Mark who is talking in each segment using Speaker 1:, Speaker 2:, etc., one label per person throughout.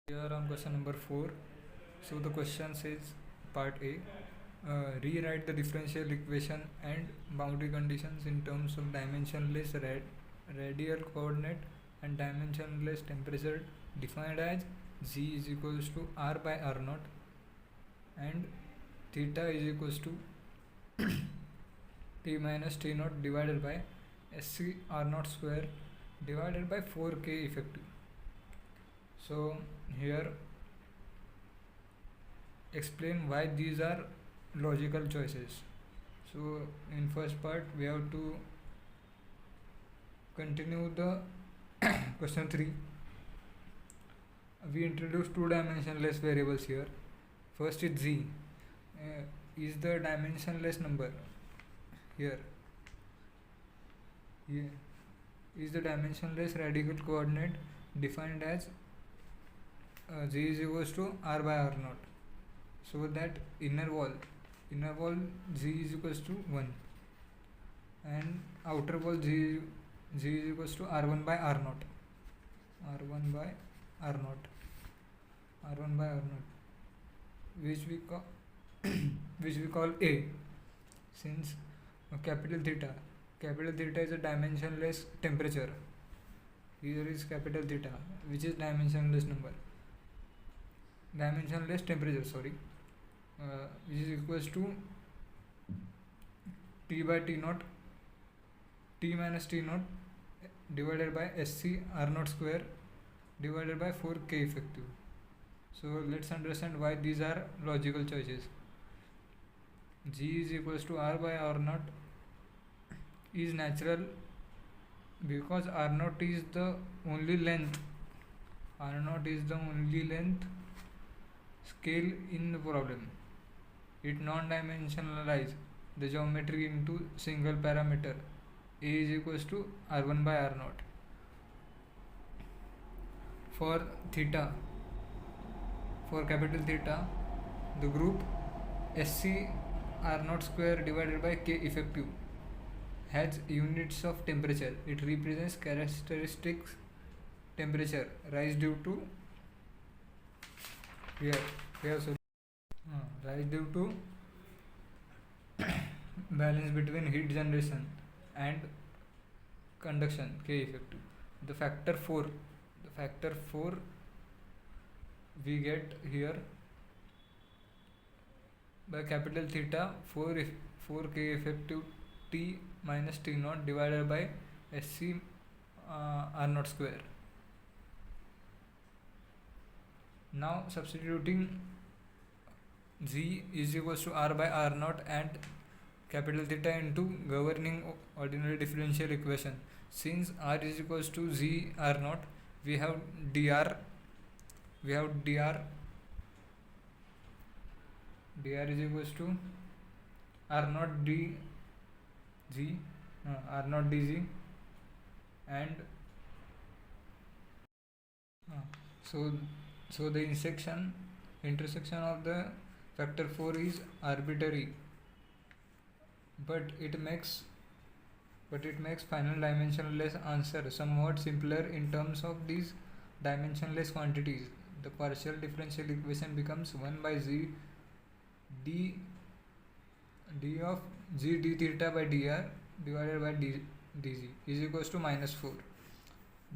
Speaker 1: Here on question number 4. So the question says part A. Rewrite the differential equation and boundary conditions in terms of dimensionless radial coordinate and dimensionless temperature defined as z is equals to r by r naught and theta is equals to t minus t naught divided by sc r naught square divided by 4k effective. So here explain why these are logical choices. So in first part we have to continue the question 3. We introduce two dimensionless variables here. First is z, is the dimensionless number here. Here is the dimensionless radical coordinate defined as z is equals to r by r naught. So that inner wall z is equals to 1 and outer wall z is equals to r1 by r naught, r1 by r naught, r1 by r naught, which we call which we call a, since capital theta is a dimensionless temperature. Here is capital theta, which is dimensionless temperature, which is equals to t by t naught, t minus t naught divided by sc r naught square divided by 4k effective. So let's understand why these are logical choices. G is equals to r by r naught is natural because r naught is the only length scale in the problem. It non-dimensionalize the geometry into single parameter. A is equals to r1 by r naught. For capital theta, the group sc r naught square divided by k effective has units of temperature. It represents characteristics temperature rise due to rise due to balance between heat generation and conduction k effective. The factor 4 we get here by capital theta 4k effective t minus t naught divided by sc r naught square. Now substituting z is equals to r by r naught and capital theta into governing ordinary differential equation. Since r is equals to z r naught, we have dr is equals to r naught dz and so the intersection of the factor 4 is arbitrary, but it makes final dimensionless answer somewhat simpler in terms of these dimensionless quantities. The partial differential equation becomes 1 by z d of g d theta by dr divided by dz is equals to minus 4.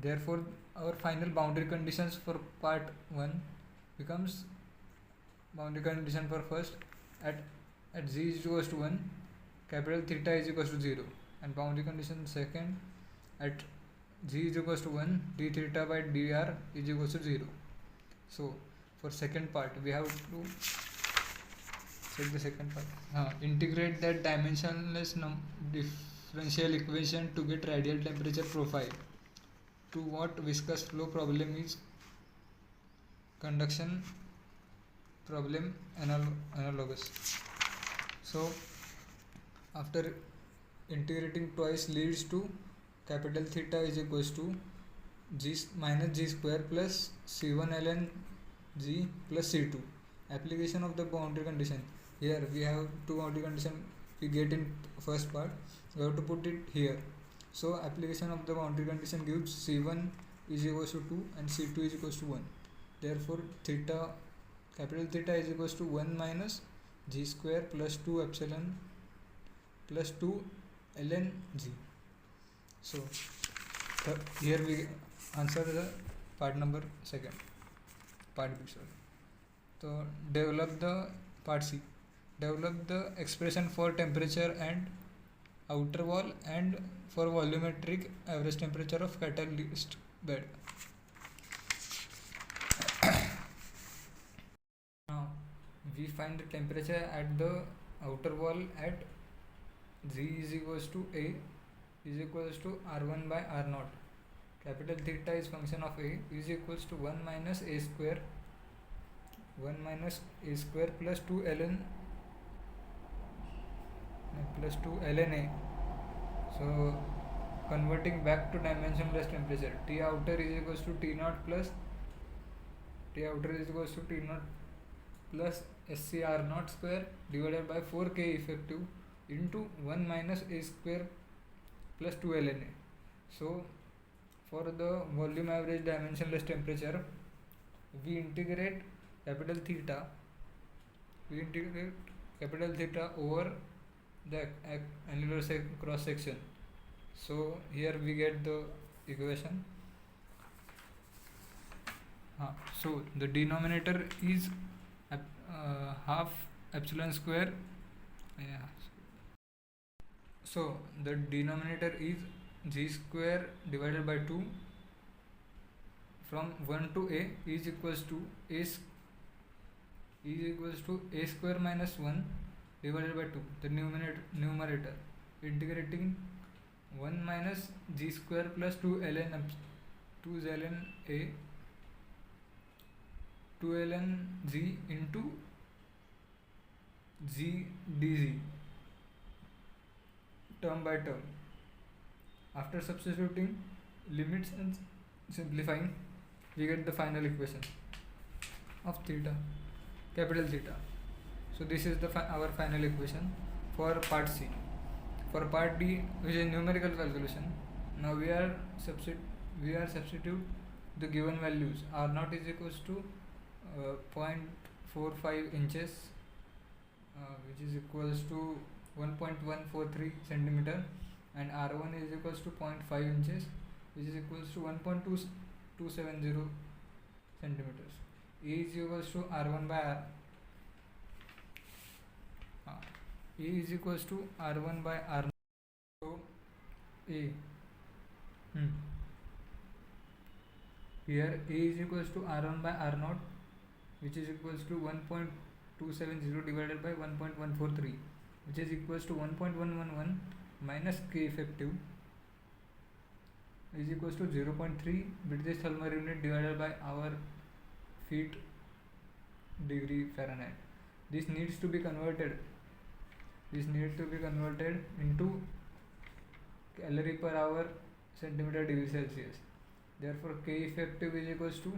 Speaker 1: Therefore our final boundary conditions for part 1 becomes boundary condition for first at z is equals to 1, capital theta is equals to 0, and boundary condition second at z is equals to 1, d theta by dr is equals to 0. So for second part we have to check the second part. Integrate that dimensionless differential equation to get radial temperature profile to what viscous flow problem is conduction problem analogous. So after integrating twice leads to capital theta is equals to g minus g square plus c1 ln g plus c2. Application of the boundary condition. Here we have two boundary condition we get in first part. We have to put it here. So application of the boundary condition gives c1 is equals to 2 and c2 is equals to 1. Therefore capital theta is equals to 1 minus g square plus 2 epsilon plus 2 ln g. So here we answer the part number second, part B, sorry. So develop the part C. Develop the expression for temperature and outer wall and for volumetric average temperature of catalyst bed. Now we find the temperature at the outer wall at Z is equals to A is equals to R1 by R0. Capital theta is function of A is equals to 1 minus A square plus 2 ln A. So converting back to dimensionless temperature, T outer is equals to T naught plus SCR naught square divided by 4K effective into 1 minus A square plus 2 ln A. So for the volume average dimensionless temperature, we integrate capital theta over the annular cross section. So here we get the equation. So the denominator is half epsilon square. So the denominator is g square divided by 2 from 1 to A is equals to A square minus 1 divided by 2, the numerator, integrating 1 minus g square plus 2 ln A 2 ln g into g dz term by term. After substituting limits and simplifying, we get the final equation of capital theta. So this is our final equation for part C. For part D, which is numerical calculation, now we are substitute the given values. R0 is equals to 0.45 inches, which is equals to 1.143 centimeter, and R1 is equals to 0.5 inches, which is equals to 1.270 centimeters. A is equals to R1 by R. A is equals to R1 by R. So A. Here A is equals to R1 by R0, which is equals to 1.270 divided by 1.143, which is equals to 1.111 minus K effective is equals to 0.3 British thermal unit divided by our feet degree Fahrenheit. This needs to be converted into calorie per hour centimeter degree Celsius. Therefore K effective is equals to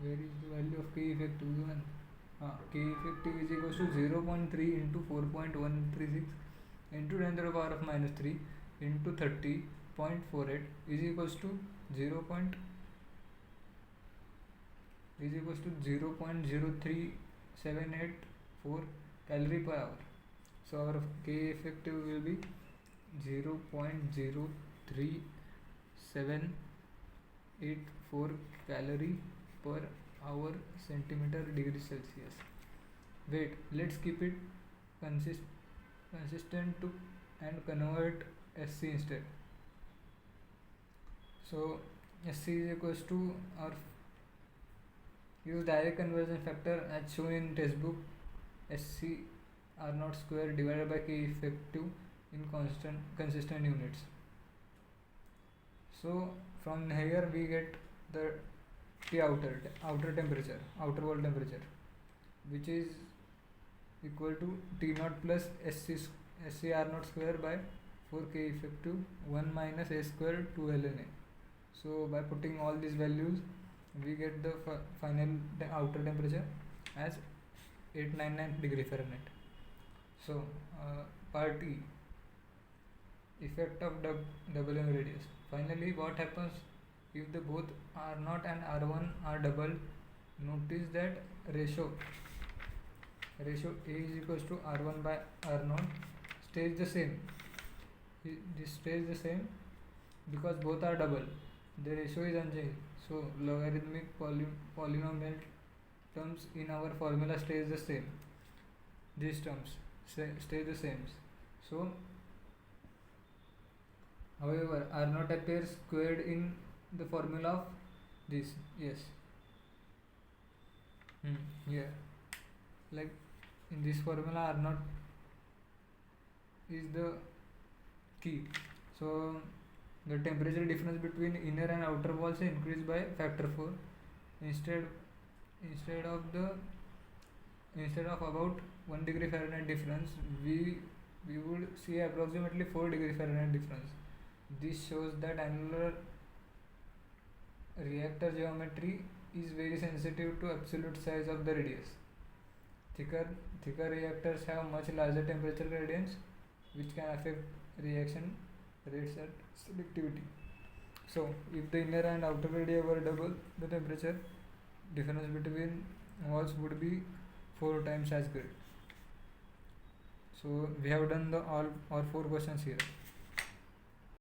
Speaker 1: where is the value of K effective? K effective is equals to 0.3 into 4.136 into 10 to the power of minus 3 into 30.48 is equals to 0.03784 calorie per hour. So our K effective will be 0.03784 calorie per hour centimeter degree Celsius. Wait, let's keep it consistent to and convert SC instead. So SC is equals to our use direct conversion factor as shown in textbook. SC R0 square divided by K effective in consistent units. So from here we get the T outer wall temperature, which is equal to T naught plus SC R0 square by 4K effective 1 minus A square 2 ln A. So by putting all these values, we get the final outer temperature as 899 degree Fahrenheit. So part E, if effect of doubling radius. Finally, what happens if the both R0 and R1 are double? Notice that ratio A is equals to R1 by R0 stays the same. This stays the same because both are double. The ratio is unchanged. So logarithmic polynomial terms in our formula stays the same. These terms stay the same. So however, R0 appears squared in the formula of this. Yes. Here, like in this formula, R0 is the key. So the temperature difference between inner and outer walls is increased by factor 4. Instead of about 1 degree Fahrenheit difference, we would see approximately 4 degree Fahrenheit difference. This shows that annular reactor geometry is very sensitive to absolute size of the radius. Thicker reactors have much larger temperature gradients, which can affect reaction rates at selectivity. So, if the inner and outer radii were double, the temperature difference between walls would be 4 times as great. So, we have done all 4 questions here.